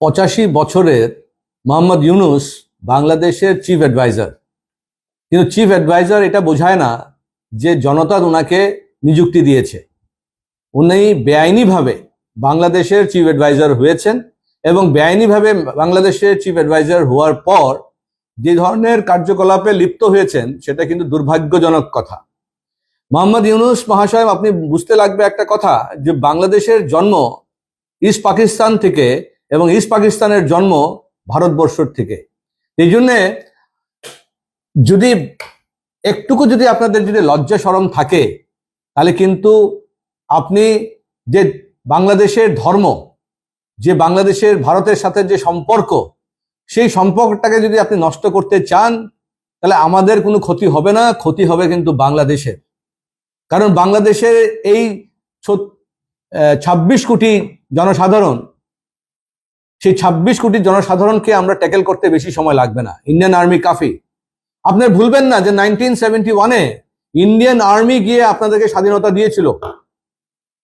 85 বছরের মোহাম্মদ ইউনূস বাংলাদেশের chief adviser. কিন্তু চিফ অ্যাডভাইজার এটা বোঝায় না যে জনতা ওনাকে নিযুক্তি দিয়েছে। উনি বেআইনিভাবে বাংলাদেশের চিফ অ্যাডভাইজার হয়েছেন এবং বেআইনিভাবে বাংলাদেশের চিফ অ্যাডভাইজার হওয়ার পর যে ধরনের কার্যকলাপে লিপ্ত হয়েছেন সেটা কিন্তু দুর্ভাগ্যজনক কথা। মোহাম্মদ ইউনূস মহাশয়, আপনি বুঝতে লাগবে একটা কথা, যে বাংলাদেশের জন্ম ইস্ট পাকিস্তান থেকে এবং ইস্ট পাকিস্তানের জন্ম ভারতবর্ষের থেকে। এই জন্যে যদি একটুকু যদি আপনাদের যদি লজ্জা শরম থাকে, তাহলে কিন্তু আপনি যে বাংলাদেশের ধর্ম, যে বাংলাদেশের ভারতের সাথে যে সম্পর্ক, সেই সম্পর্কটাকে যদি আপনি নষ্ট করতে চান, তাহলে আমাদের কোনো ক্ষতি হবে না, ক্ষতি হবে কিন্তু বাংলাদেশের। কারণ বাংলাদেশের এই 26 কোটি জনসাধারণ, সেই 26 কোটি জনসাধারণকে আমরা ট্যাকেল করতে বেশি সময় লাগবে না। ইন্ডিয়ান আর্মি কাফি। আপনি ভুলবেন না যে 1971-এ ইন্ডিয়ান আর্মি গিয়ে আপনাদেরকে স্বাধীনতা দিয়েছিল।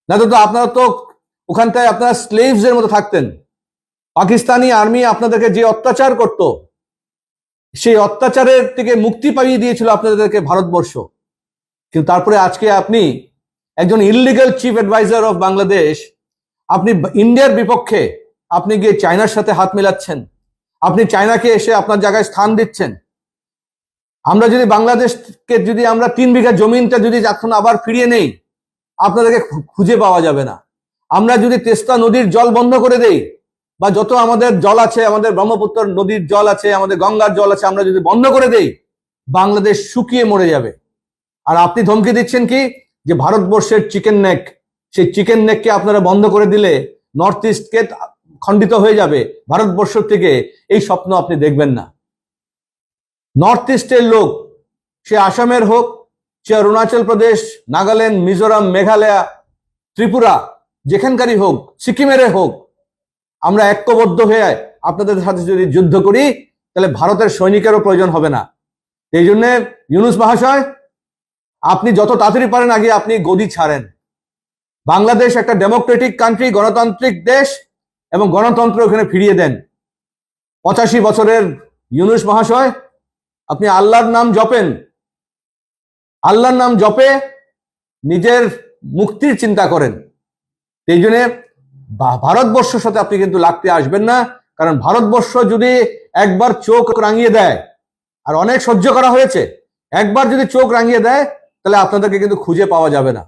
না তো আপনারা তো ওখানটায় আপনারা স্লেভস এর মতো থাকতেন। পাকিস্তানি আর্মি আপনাদেরকে যে অত্যাচার করত, সেই অত্যাচারের থেকে মুক্তি পাইয়ে দিয়েছিল আপনাদেরকে ভারতবর্ষ। কিন্তু তারপরে আজকে আপনি একজন illegal chief adviser of Bangladesh, আপনি ইন্ডিয়ার বিপক্ষে আপনি গিয়ে চায়নার সাথে হাত মিলাচ্ছেন, আপনি চায়নাকে এসে আপনার জায়গায় স্থান দিচ্ছেন। আমরা যদি বাংলাদেশকে যদি আমরা 3 বিঘা জমিনটা যদি এখন আবার ফিরিয়ে নেই, আপনাদেরকে খুঁজে পাওয়া যাবে না। আমরা যদি তেস্তা নদীর জল বন্ধ করে দেই, বা যত আমাদের জল আছে, আমাদের ব্রহ্মপুত্র নদীর জল আছে, আমাদের গঙ্গার জল আছে, আমরা যদি বন্ধ করে দেই, বাংলাদেশ শুকিয়ে মরে যাবে। আর আপনি ধমকি দিচ্ছেন কি, যে ভারতবর্ষের চিকেন নেক, সেই চিকেন নেককে আপনারা বন্ধ করে দিলে নর্থ ইস্টকে খণ্ডিত হয়ে যাবে ভারতবর্ষ থেকে। এই স্বপ্ন আপনি দেখবেন না। নর্থ ইস্টের লোক, সে আসামের হোক, সে অরুণাচল প্রদেশ, নাগাল্যান্ড, মিজোরাম, মেঘালয়, ত্রিপুরা, যেখানকারই হোক, সিকিমের হোক, আমরা ঐক্যবদ্ধ হয়ে আপনাদের সাথে যদি যুদ্ধ করি, তাহলে ভারতের সৈনিকেরও প্রয়োজন হবে না। এই জন্য ইউনূস মহাশয়, আপনি যত তাড়াতাড়ি পারেন আগে আপনি গদি ছাড়েন। বাংলাদেশ একটা ডেমোক্রেটিক কান্ট্রি, গণতান্ত্রিক দেশ, এবং গণতন্ত্র ওখানে ফিরিয়ে দেন। 85 বছরের ইউনূস মহাশয়, আপনি আল্লাহর নাম জপেন, আল্লাহর নাম জপে নিজের মুক্তির চিন্তা করেন। এই জন্য ভারতবর্ষের সাথে আপনি কিন্তু লাগতে আসবেন না। কারণ ভারতবর্ষ যদি একবার চোখ রাঙিয়ে দেয়, আর অনেক সহ্য করা হয়েছে, একবার যদি চোখ রাঙিয়ে দেয়, তাহলে আপনাদেরকে কিন্তু খুঁজে পাওয়া যাবে না।